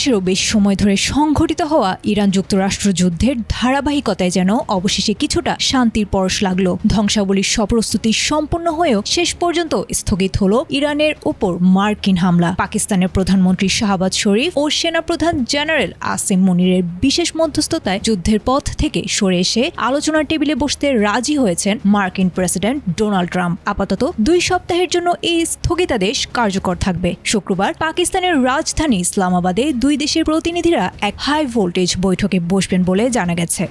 মাসেরও বেশি সময় ধরে সংঘটিত হওয়া ইরান যুক্তরাষ্ট্র যুদ্ধের ধারাবাহিকতায় যেন অবশেষে কিছুটা শান্তির পরশ লাগলো। ধ্বংসাবলীর সব প্রস্তুতি সম্পন্ন হয়েও শেষ পর্যন্ত স্থগিত হলো ইরানের উপর মার্কিন হামলা। পাকিস্তানের প্রধানমন্ত্রী শাহবাজ শরীফ ও সেনাপ্রধান জেনারেল আসিম মুনিরের বিশেষ মধ্যস্থতায় যুদ্ধের পথ থেকে সরে এসে আলোচনার টেবিলে বসতে রাজি হয়েছেন মার্কিন প্রেসিডেন্ট ডোনাল্ড ট্রাম্প। আপাতত 2 সপ্তাহের জন্য এই স্থগিতাদেশ কার্যকর থাকবে। শুক্রবার পাকিস্তানের রাজধানী ইসলামাবাদে 2 দেশের প্রতিনিধিরা এক হাই ভোল্টেজ বৈঠকে বসবেন বলে জানা গেছে।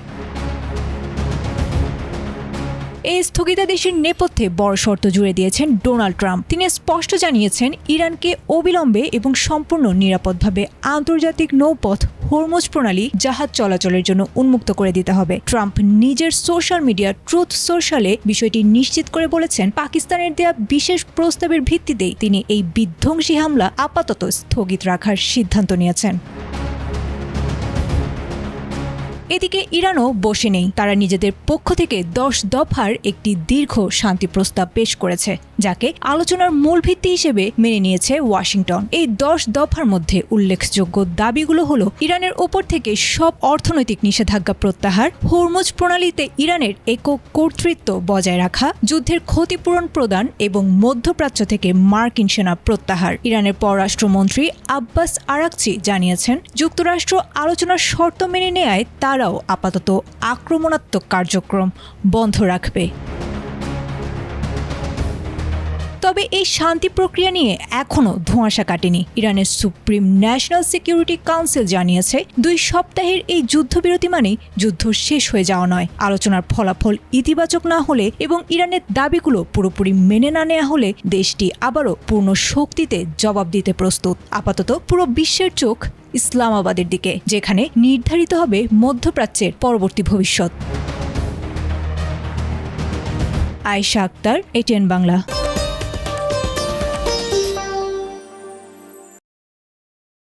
এই স্থগিতাদেশের নেপথ্যে বড় শর্ত জুড়ে দিয়েছেন ডোনাল্ড ট্রাম্প। তিনি স্পষ্ট জানিয়েছেন ইরানকে অবিলম্বে এবং সম্পূর্ণ নিরাপদভাবে আন্তর্জাতিক নৌপথ হরমুজ প্রণালী জাহাজ চলাচলের জন্য উন্মুক্ত করে দিতে হবে। ট্রাম্প নিজের সোশ্যাল মিডিয়া ট্রুথ সোশ্যালে বিষয়টি নিশ্চিত করে বলেছেন, পাকিস্তানের দেয়া বিশেষ প্রস্তাবের ভিত্তিতেই তিনি এই বিধ্বংসী হামলা আপাতত স্থগিত রাখার সিদ্ধান্ত নিয়েছেন। এদিকে ইরানও বসে নেই। তারা নিজেদের পক্ষ থেকে 10 দফার একটি দীর্ঘ শান্তি প্রস্তাব পেশ করেছে, যাকে আলোচনার মূল ভিত্তি হিসেবে মেনে নিয়েছে ওয়াশিংটন। এই 10 দফার মধ্যে উল্লেখযোগ্য দাবিগুলো হলো ইরানের ওপর থেকে সব অর্থনৈতিক নিষেধাজ্ঞা প্রত্যাহার, হরমুজ প্রণালীতে ইরানের একক কর্তৃত্ব বজায় রাখা, যুদ্ধের ক্ষতিপূরণ প্রদান এবং মধ্যপ্রাচ্য থেকে মার্কিন সেনা প্রত্যাহার। ইরানের পররাষ্ট্রমন্ত্রী আব্বাস আরাকচি জানিয়েছেন, যুক্তরাষ্ট্র আলোচনার শর্ত মেনে নেয়ায় তারাও আপাতত আক্রমণাত্মক কার্যক্রম বন্ধ রাখবে। তবে এই শান্তি প্রক্রিয়া নিয়ে এখনও ধোঁয়াশা কাটেনি। ইরানের সুপ্রিম ন্যাশনাল সিকিউরিটি কাউন্সিল জানিয়েছে, 2 সপ্তাহের এই যুদ্ধবিরতি মানে যুদ্ধ শেষ হয়ে যাওয়া নয়। আলোচনার ফলাফল ইতিবাচক না হলে এবং ইরানের দাবিগুলো পুরোপুরি মেনে না নেওয়া হলে দেশটি আবারও পূর্ণ শক্তিতে জবাব দিতে প্রস্তুত। আপাতত পুরো বিশ্বের চোখ ইসলামাবাদের দিকে, যেখানে নির্ধারিত হবে মধ্যপ্রাচ্যের পরবর্তী ভবিষ্যৎ। আয়েশা আক্তার, ATN বাংলা।